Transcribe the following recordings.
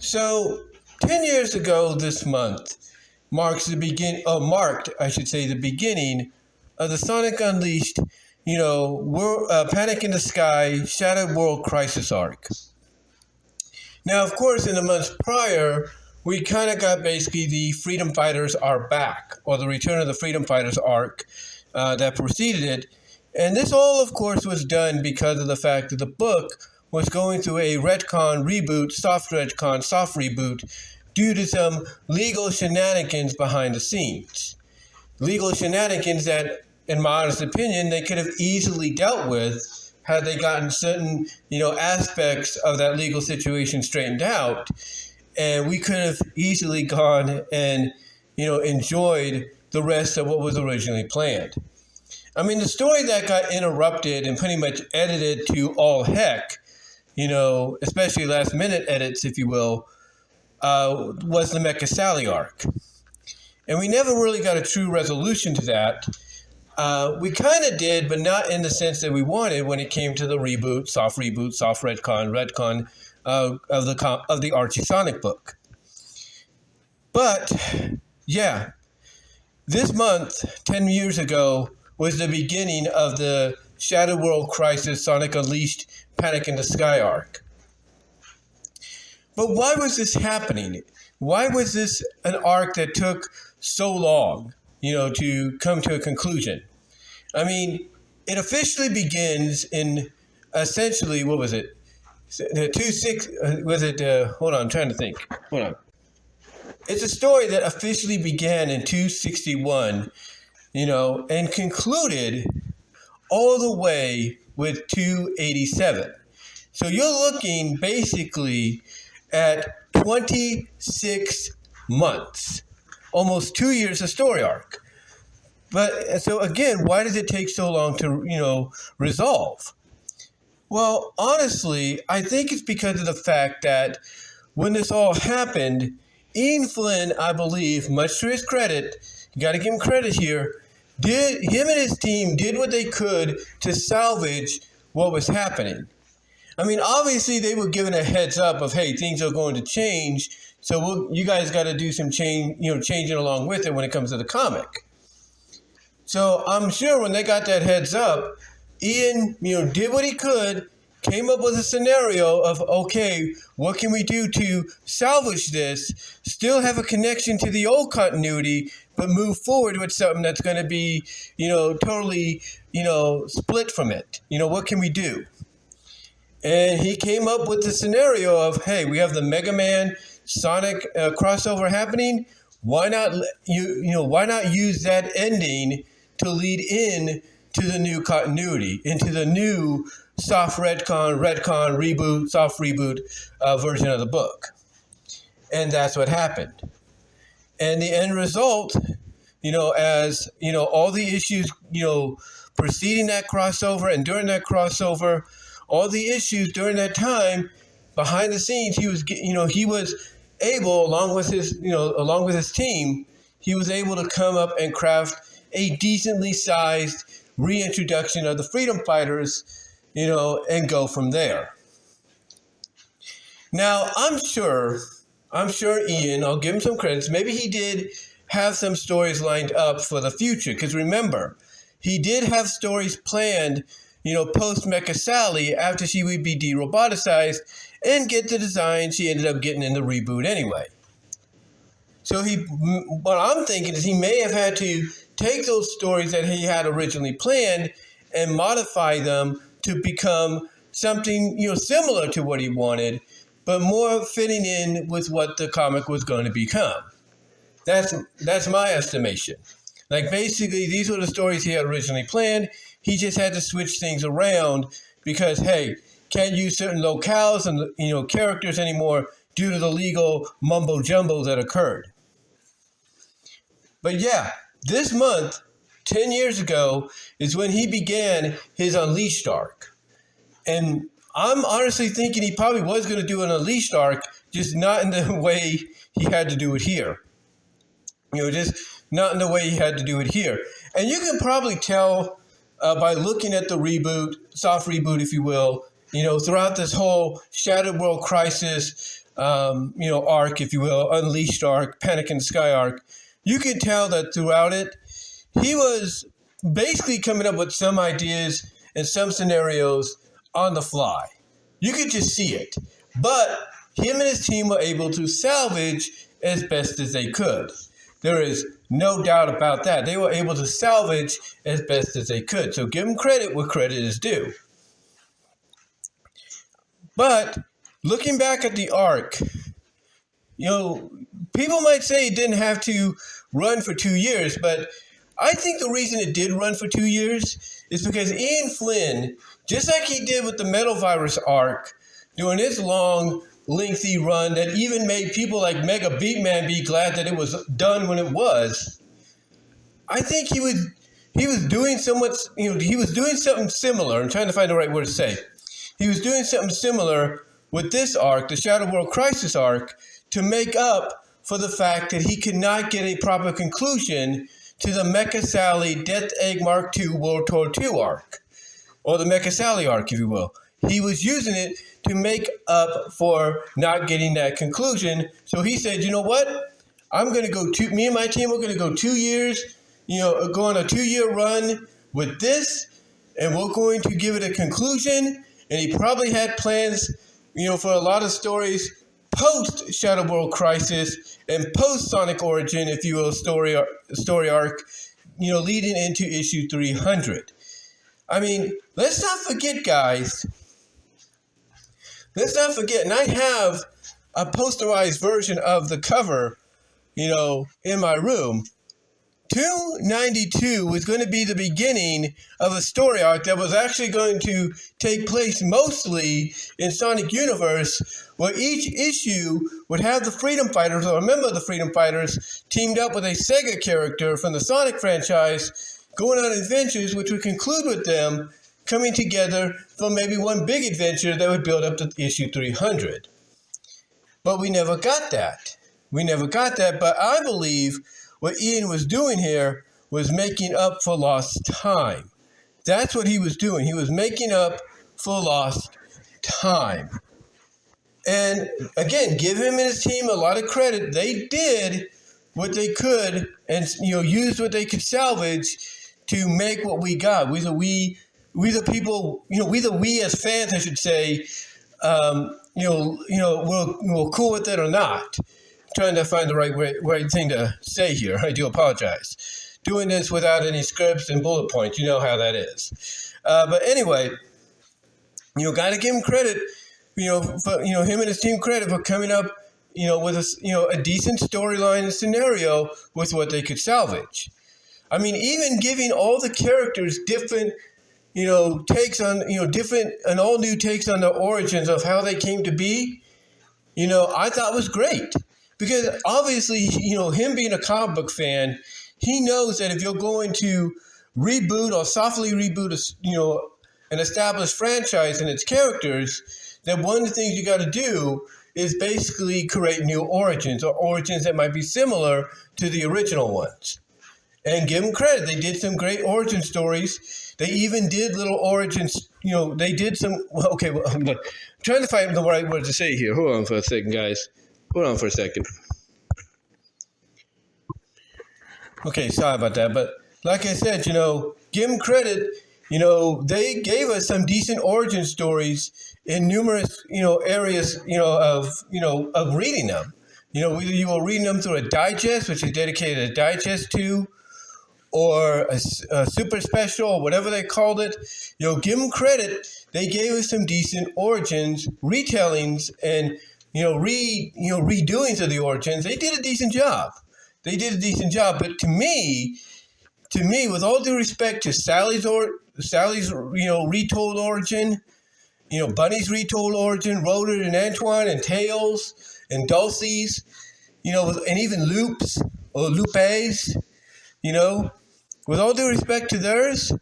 So, 10 years ago this month marked, I should say, the beginning of the Sonic Unleashed, Panic in the Sky, Shattered World Crisis arc. Now, of course, in the months prior, we kind of got basically the Freedom Fighters Are Back, or the Return of the Freedom Fighters arc that preceded it. And this all, of course, was done because of the fact that the book was going through a retcon reboot, soft reboot, due to some legal shenanigans behind the scenes. Legal shenanigans that, in my honest opinion, they could have easily dealt with had they gotten certain, aspects of that legal situation straightened out. And we could have easily gone and, enjoyed the rest of what was originally planned. I mean, the story that got interrupted and pretty much edited to all heck, especially last minute edits, if you will, was the Mecha Sally arc. And we never really got a true resolution to that. We kind of did, but not in the sense that we wanted when it came to the reboot, soft retcon of the Archie Sonic book. But, yeah, this month, 10 years ago, was the beginning of the Shattered World Crisis Sonic Unleashed Panic in the Sky arc. But why was this happening? Why was this an arc that took so long, to come to a conclusion? I mean, it officially begins in essentially, what was it? Hold on, I'm trying to think. Hold on. It's a story that officially began in 261, and concluded all the way with 287. So you're looking basically at 26 months, almost 2 years of story arc. But so again, why does it take so long to, resolve? Well, honestly, I think it's because of the fact that when this all happened, Ian Flynn, I believe, much to his credit, you got to give him credit here, him and his team did what they could to salvage what was happening. I mean, obviously they were given a heads up of, hey, things are going to change, so you guys got to do some changing along with it when it comes to the comic. So I'm sure when they got that heads up, Ian, did what he could, came up with a scenario of, okay, what can we do to salvage this, still have a connection to the old continuity, but move forward with something that's going to be, totally, split from it. What can we do? And he came up with the scenario of, hey, we have the Mega Man Sonic crossover happening. Why not, why not use that ending to lead in to the new continuity, into the new soft retcon, reboot, soft reboot version of the book. And that's what happened. And the end result, as, all the issues, preceding that crossover and during that crossover, all the issues during that time, behind the scenes, he was able, along with his team, he was able to come up and craft a decently sized reintroduction of the Freedom Fighters, and go from there. Now, I'm sure Ian, I'll give him some credits, maybe he did have some stories lined up for the future, because remember, he did have stories planned, post Mecha Sally, after she would be de-roboticized and get the design she ended up getting in the reboot anyway. So what I'm thinking is he may have had to take those stories that he had originally planned and modify them to become something, similar to what he wanted, but more fitting in with what the comic was going to become. That's my estimation. Like, basically, these were the stories he had originally planned. He just had to switch things around because, hey, can't use certain locales and, characters anymore due to the legal mumbo-jumbo that occurred. But yeah, this month, 10 years ago, is when he began his Unleashed arc. And I'm honestly thinking he probably was going to do an Unleashed arc, just not in the way he had to do it here. Just not in the way he had to do it here. And you can probably tell by looking at the reboot, soft reboot, if you will, throughout this whole Shattered World Crisis arc, if you will, Unleashed arc, Panic in the Sky arc, you could tell that throughout it, he was basically coming up with some ideas and some scenarios on the fly. You could just see it. But him and his team were able to salvage as best as they could. There is no doubt about that. They were able to salvage as best as they could. So give them credit where credit is due. But looking back at the arc, people might say it didn't have to run for 2 years, but I think the reason it did run for 2 years is because Ian Flynn, just like he did with the Metal Virus arc, during his long, lengthy run that even made people like Mega Beatman be glad that it was done when it was, I think he was doing something similar. I'm trying to find the right word to say. He was doing something similar with this arc, the Shadow World Crisis arc, to make up for the fact that he could not get a proper conclusion to the Mecha Sally Death Egg Mark II World Tour II arc, or the Mecha Sally arc, if you will. He was using it to make up for not getting that conclusion. So he said, you know what? Me and my team are going to go 2 years, go on a 2-year run with this, and we're going to give it a conclusion. And he probably had plans, for a lot of stories post Shadow World Crisis and post Sonic Origin, if you will, story arc, leading into issue 300. I mean, let's not forget, guys. Let's not forget, and I have a posterized version of the cover, in my room. 292 was going to be the beginning of a story arc that was actually going to take place mostly in Sonic Universe, where each issue would have the Freedom Fighters, or a member of the Freedom Fighters, teamed up with a Sega character from the Sonic franchise, going on adventures which would conclude with them coming together for maybe one big adventure that would build up to issue 300. But we never got that. But I believe what Ian was doing here was making up for lost time. That's what he was doing. He was making up for lost time. And again, give him and his team a lot of credit. They did what they could and used what they could salvage to make what we got. We the people, we as fans, I should say, we're cool with it or not. Trying to find the right thing to say here. I do apologize. Doing this without any scripts and bullet points, you know how that is. But anyway, got to give him credit, for him and his team credit for coming up, with a decent storyline and scenario with what they could salvage. I mean, even giving all the characters different, takes on, different and all new takes on the origins of how they came to be, I thought was great. Because obviously, him being a comic book fan, he knows that if you're going to reboot or softly reboot an established franchise and its characters, then one of the things you got to do is basically create new origins, or origins that might be similar to the original ones. And give them credit. They did some great origin stories. They even did little origins, they did some, I'm trying to find the right word to say here. Hold on for a second, guys. Okay, sorry about that. But like I said, give them credit. They gave us some decent origin stories in numerous, areas, of reading them. Whether you were reading them through a digest, which is dedicated a digest to, or a super special, or whatever they called it. Give them credit. They gave us some decent origins, retellings, and redoings of the origins. They did a decent job. But to me, with all due respect to Sally's retold origin, Bunny's retold origin, Rotor and Antoine and Tails and Dulcie's, and even Loops or Lupes, with all due respect to theirs,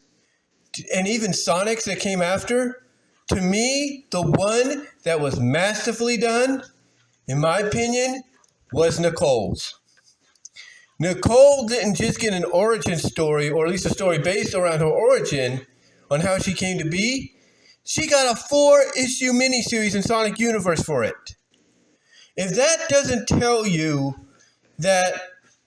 and even Sonic's that came after, to me, the one that was masterfully done, in my opinion, was Nicole's. Nicole didn't just get an origin story, or at least a story based around her origin, on how she came to be. She got a 4-issue miniseries in Sonic Universe for it. If that doesn't tell you that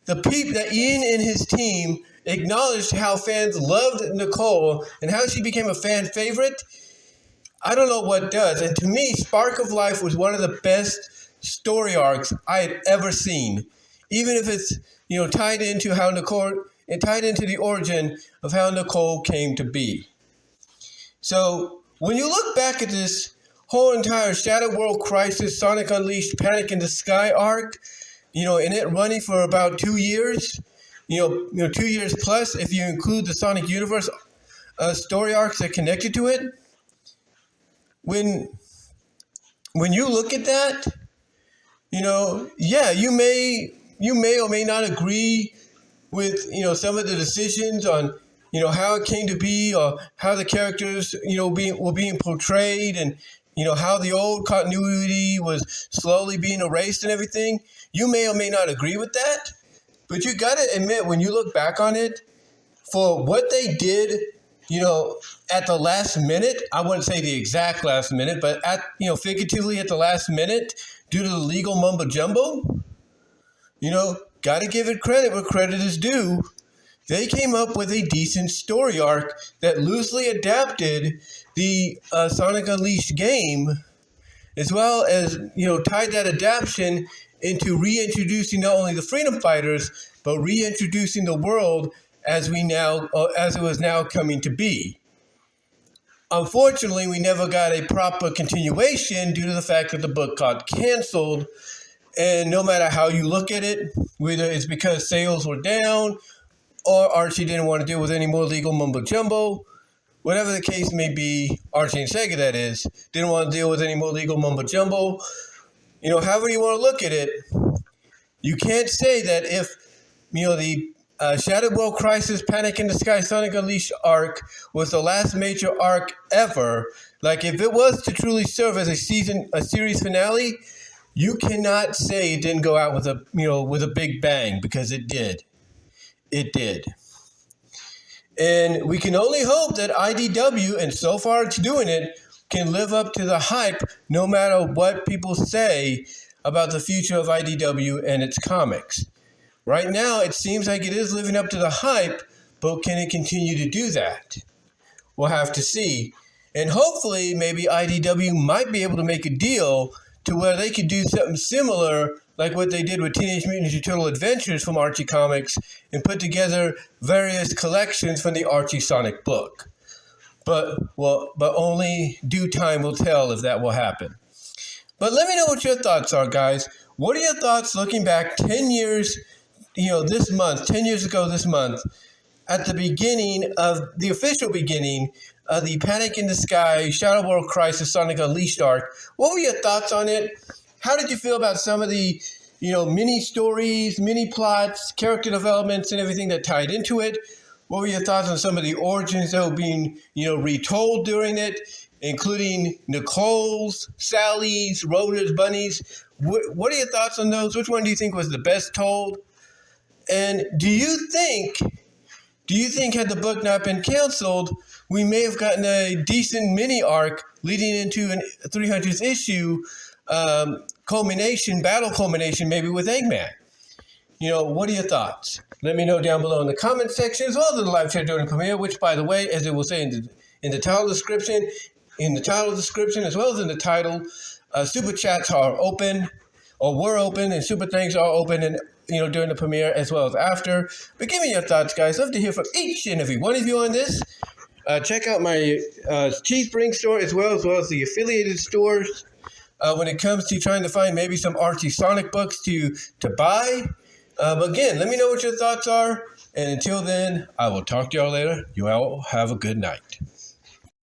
that Ian and his team acknowledged how fans loved Nicole and how she became a fan favorite, I don't know what does. And to me, Spark of Life was one of the best story arcs I had ever seen. Even if it's, tied into the origin of how Nicole came to be. So when you look back at this whole entire Shadow World Crisis, Sonic Unleashed, Panic in the Sky arc, and it running for about 2 years, 2 years plus if you include the Sonic Universe story arcs that connected to it. When you look at that, you may or may not agree with, some of the decisions on, how it came to be or how the characters, were being portrayed and, how the old continuity was slowly being erased and everything. You may or may not agree with that, but you got to admit, when you look back on it, for what they did, at the last minute, I wouldn't say the exact last minute, but figuratively at the last minute, due to the legal mumbo jumbo, got to give it credit where credit is due. They came up with a decent story arc that loosely adapted the Sonic Unleashed game, as well as, tied that adaptation into reintroducing not only the Freedom Fighters, but reintroducing the world as it was now coming to be. Unfortunately, we never got a proper continuation due to the fact that the book got canceled. And no matter how you look at it, whether it's because sales were down or Archie didn't want to deal with any more legal mumbo jumbo, whatever the case may be, Archie and Sega, that is, didn't want to deal with any more legal mumbo jumbo. However you want to look at it, you can't say that if, the Shadow World Crisis, Panic in the Sky, Sonic Unleashed arc was the last major arc ever. Like, if it was to truly serve as a series finale, you cannot say it didn't go out with a big bang, because it did. It did. And we can only hope that IDW, and so far it's doing it, can live up to the hype no matter what people say about the future of IDW and its comics. Right now, it seems like it is living up to the hype, but can it continue to do that? We'll have to see. And hopefully, maybe IDW might be able to make a deal to where they could do something similar like what they did with Teenage Mutant Ninja Turtle Adventures from Archie Comics and put together various collections from the Archie Sonic book. But only due time will tell if that will happen. But let me know what your thoughts are, guys. What are your thoughts looking back 10 years, 10 years ago this month, at the beginning of the official beginning of the Panic in the Sky, Shadow World Crisis, Sonic Unleashed arc? What were your thoughts on it? How did you feel about some of the, mini stories, mini plots, character developments, and everything that tied into it? What were your thoughts on some of the origins that were being, retold during it, including Nicole's, Sally's, Rhoda's, Bunny's? What are your thoughts on those? Which one do you think was the best told? And do you think had the book not been canceled, we may have gotten a decent mini arc leading into a 300th issue battle culmination, maybe with Eggman? What are your thoughts? Let me know down below in the comment section, as well as in the live chat during the premiere, which, by the way, as it will say in the title description, as well as in the title, super chats are open, or were open, and super thanks are open, and during the premiere as well as after. But give me your thoughts, guys. Love to hear from each and every one of you on this. Check out my Teespring store as well as the affiliated stores when it comes to trying to find maybe some Archie Sonic books to buy. But again, let me know what your thoughts are. And until then, I will talk to y'all later. You all have a good night.